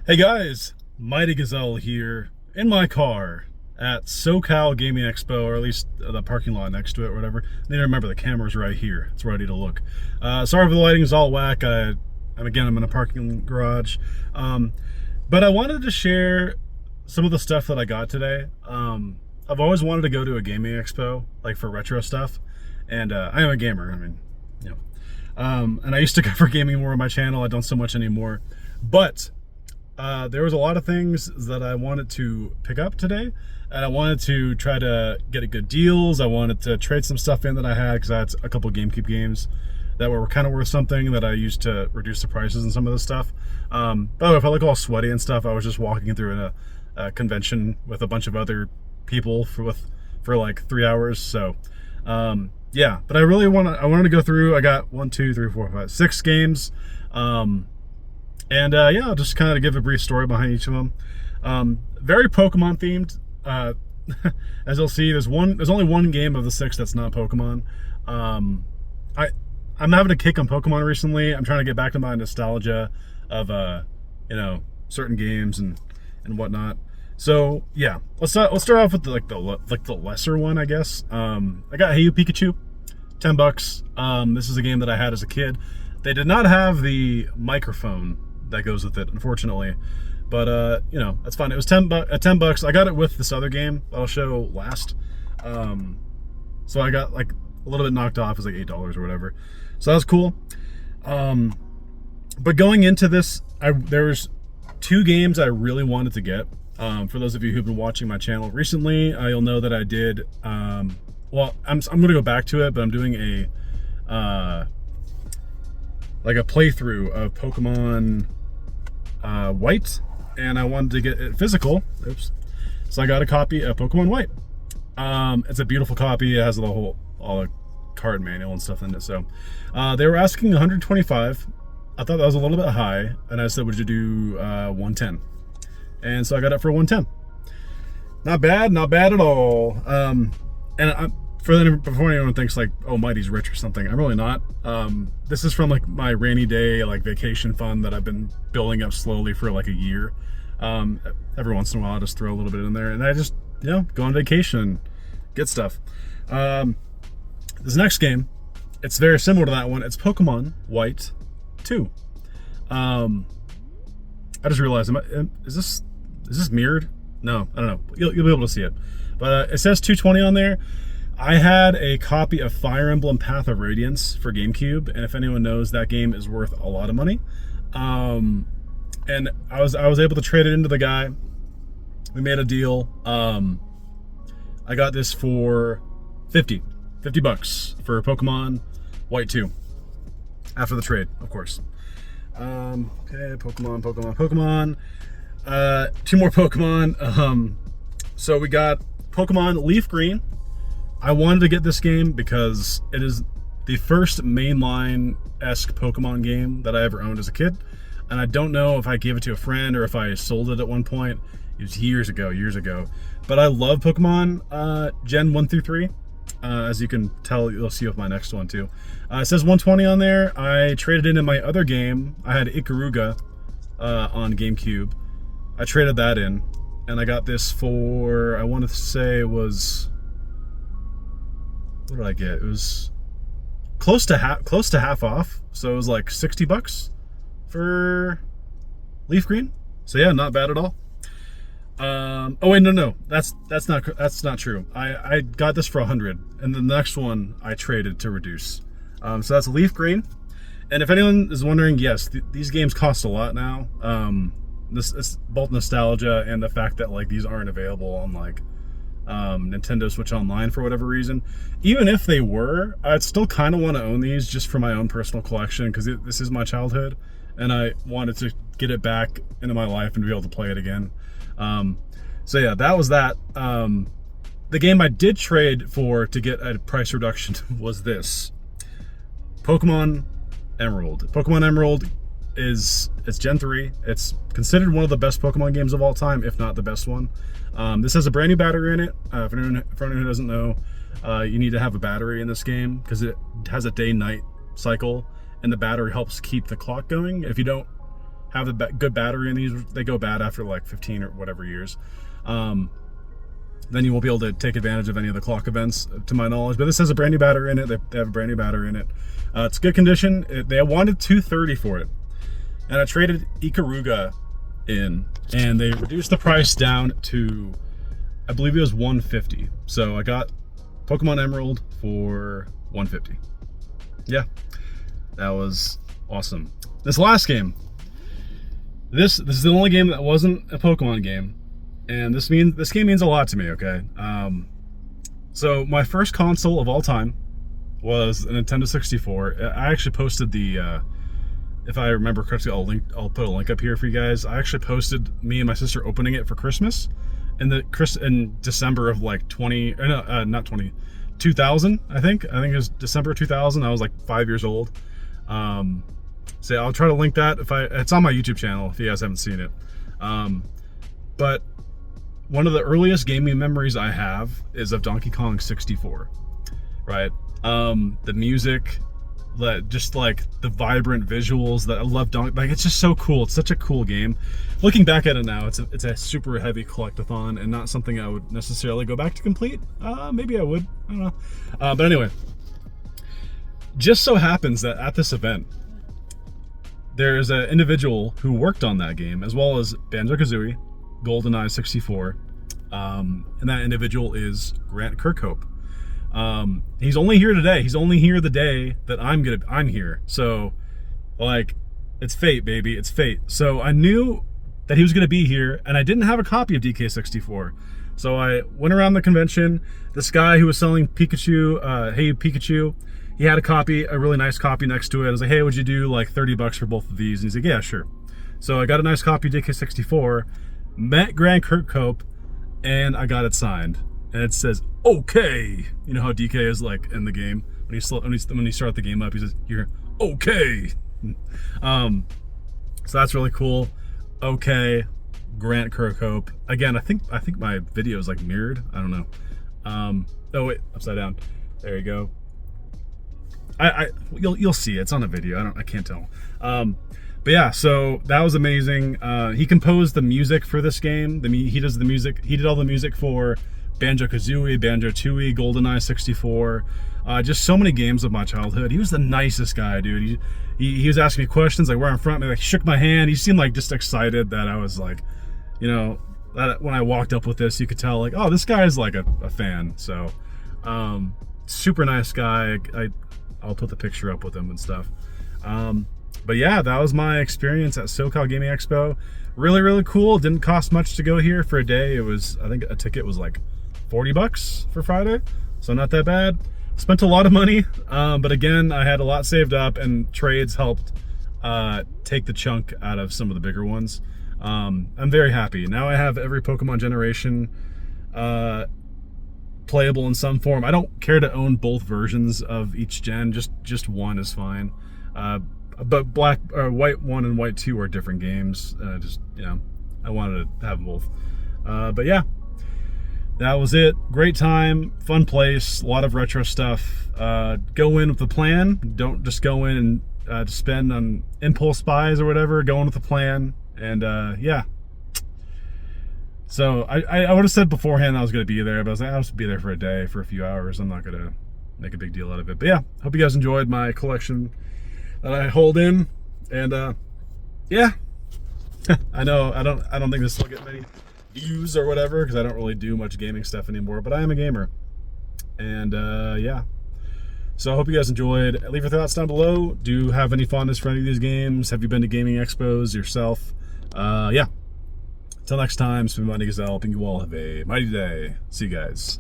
Hey guys, Mighty Gazelle here in my car at Socal Gaming Expo, or at least the parking lot next to it, or whatever. I need to remember the camera's right here. It's ready to look. Sorry if the lighting's all whack. I'm in a parking garage. But I wanted to share some of the stuff that I got today. I've always wanted to go to a gaming expo, like for retro stuff. And I am a gamer, and I used to cover gaming more on my channel. I don't so much anymore. But there was a lot of things that I wanted to pick up today, and I wanted to try to get good deals. I wanted to trade some stuff in that I had, because I had a couple GameCube games that were kind of worth something that I used to reduce the prices and some of this stuff. By the way, if I look all sweaty and stuff, I was just walking through a convention with a bunch of other people for like 3 hours. So yeah, but I wanted to go through. I got 1, 2, 3, 4, 5, 6 games. Yeah, I'll just kind of give a brief story behind each of them. Very Pokemon themed. As you'll see, there's only one game of the 6 that's not Pokemon. I'm having a kick on Pokemon recently. I'm trying to get back to my nostalgia of certain games and whatnot. So yeah, let's start off with the lesser one, I guess. I got Hey You Pikachu, $10. This is a game that I had as a kid. They did not have the microphone that goes with it, unfortunately, but that's fine. It was $10. I got it with this other game that I'll show last. So I got like a little bit knocked off. It was like $8 or whatever, so that was cool. But going into this, there was 2 games I really wanted to get. For those of you who've been watching my channel recently, you'll know that I did. Well, I'm gonna go back to it, but I'm doing a playthrough of Pokemon White, and I wanted to get it physical. Oops. So I got a copy of Pokemon White. It's a beautiful copy. It has all the card manual and stuff in it. So they were asking 125. I thought that was a little bit high, and I said, would you do 110? And so I got it for 110. Not bad at all. Before anyone thinks like, oh, Mighty's rich or something, I'm really not. This is from like my rainy day vacation fund that I've been building up slowly for like a year. Every once in a while I just throw a little bit in there, and I just go on vacation, get stuff. This next game, it's very similar to that one. It's Pokemon White 2. I just realized, is this mirrored? No, I don't know. You'll be able to see it, but it says 220 on there. I had a copy of Fire Emblem Path of Radiance for GameCube, and if anyone knows, that game is worth a lot of money. And I was able to trade it into the guy. We made a deal. I got this for $50 for Pokemon White 2. After the trade, of course. Okay, Pokemon. 2 more Pokemon. So we got Pokemon Leaf Green. I wanted to get this game because it is the first mainline-esque Pokemon game that I ever owned as a kid. And I don't know if I gave it to a friend or if I sold it at one point. It was years ago. But I love Pokemon Gen 1 through 3. As you can tell, you'll see with my next one too. It says 120 on there. I traded in my other game. I had Ikaruga on GameCube. I traded that in, and I got this for, I want to say it was, what did I get? It was close to half off. So it was like $60 for Leaf Green. So yeah, not bad at all. Oh wait, no, that's not true. I got this for 100, and the next one I traded to reduce. So that's Leaf Green. And if anyone is wondering, yes, these games cost a lot now. This is both nostalgia and the fact that these aren't available on Nintendo Switch Online for whatever reason. Even if they were, I'd still kind of want to own these just for my own personal collection, because this is my childhood, and I wanted to get it back into my life and be able to play it again. So yeah, that was that. The game I did trade for to get a price reduction was this. Pokemon Emerald. Pokemon Emerald it's Gen 3. It's considered one of the best Pokemon games of all time, if not the best one. This has a brand new battery in it. For anyone who doesn't know, you need to have a battery in this game because it has a day-night cycle, and the battery helps keep the clock going. If you don't have the good battery in these. They go bad after like 15 or whatever years. Then you won't be able to take advantage of any of the clock events, to my knowledge. But this has a brand new battery in it. They have a brand new battery in it. It's good condition. They wanted $230 for it, and I traded Ikaruga in, and they reduced the price down to, I believe it was $150. So I got Pokemon Emerald for $150. Yeah, that was awesome. This last game, this is the only game that wasn't a Pokemon game, and this game means a lot to me. Okay, so my first console of all time was a Nintendo 64. I actually posted the, if I remember correctly, I'll put a link up here for you guys. I actually posted me and my sister opening it for Christmas in December of like 2000. I think it was December 2000. I was like 5 years old. So I'll try to link that it's on my YouTube channel if you guys haven't seen it. But one of the earliest gaming memories I have is of Donkey Kong 64, right? The music, just like the vibrant visuals that I love. Like, it's just so cool. It's such a cool game. Looking back at it now, it's a super heavy collectathon and not something I would necessarily go back to complete. Maybe I would, I don't know. But anyway, just so happens that at this event, there's an individual who worked on that game, as well as Banjo-Kazooie, GoldenEye 64, and that individual is Grant Kirkhope. He's only here today. He's only here the day that I'm here. So, like, it's fate, baby. It's fate. So I knew that he was gonna be here, and I didn't have a copy of DK64. So I went around the convention. This guy who was selling Pikachu, Hey Pikachu, he had a really nice copy next to it. I was like, hey, would you do like $30 for both of these? And he's like, yeah, sure. So I got a nice copy of DK64, met Grant Kirkhope, and I got it signed. And it says, okay. You know how DK is like in the game? When you start the game up, he says, you're okay. So that's really cool. Okay, Grant Kirkhope. Again, I think my video is like mirrored. I don't know. Oh wait, upside down. There you go. You'll see it. It's on a video. I can't tell. But yeah, so that was amazing. He composed the music for this game. He does the music. He did all the music for Banjo-Kazooie, Banjo-Tooie, GoldenEye 64. Just so many games of my childhood. He was the nicest guy, dude. He was asking me questions like where I'm from. Like, shook my hand. He seemed like just excited that I was like, you know, that when I walked up with this, you could tell like, oh, this guy is like a fan. So, super nice guy. I'll put the picture up with him and stuff. But yeah, that was my experience at Socal Gaming Expo. Really, really cool. Didn't cost much to go here for a day. It was, I think a ticket was like $40 for Friday. So not that bad. Spent a lot of money. But again, I had a lot saved up, and trades helped take the chunk out of some of the bigger ones. I'm very happy. Now I have every Pokemon generation playable in some form. I don't care to own both versions of each gen. Just one is fine. But White 1 and White 2 are different games. Just, you know, I wanted to have them both. But yeah, that was it. Great time, fun place, a lot of retro stuff. Go in with a plan. Don't just go in and spend on impulse buys or whatever. Go in with a plan. And yeah. So I would have said beforehand I was going to be there, but I was like, I'll just be there for a day, for a few hours. I'm not going to make a big deal out of it. But yeah, hope you guys enjoyed my collection that I hold in. And yeah, I know I don't think this will get many views or whatever, because I don't really do much gaming stuff anymore, but I am a gamer. And yeah, so I hope you guys enjoyed. Leave your thoughts down below. Do you have any fondness for any of these games? Have you been to gaming expos yourself? Yeah, until next time, it's been Mighty Gazelle. Hoping you all have a mighty day. See you guys.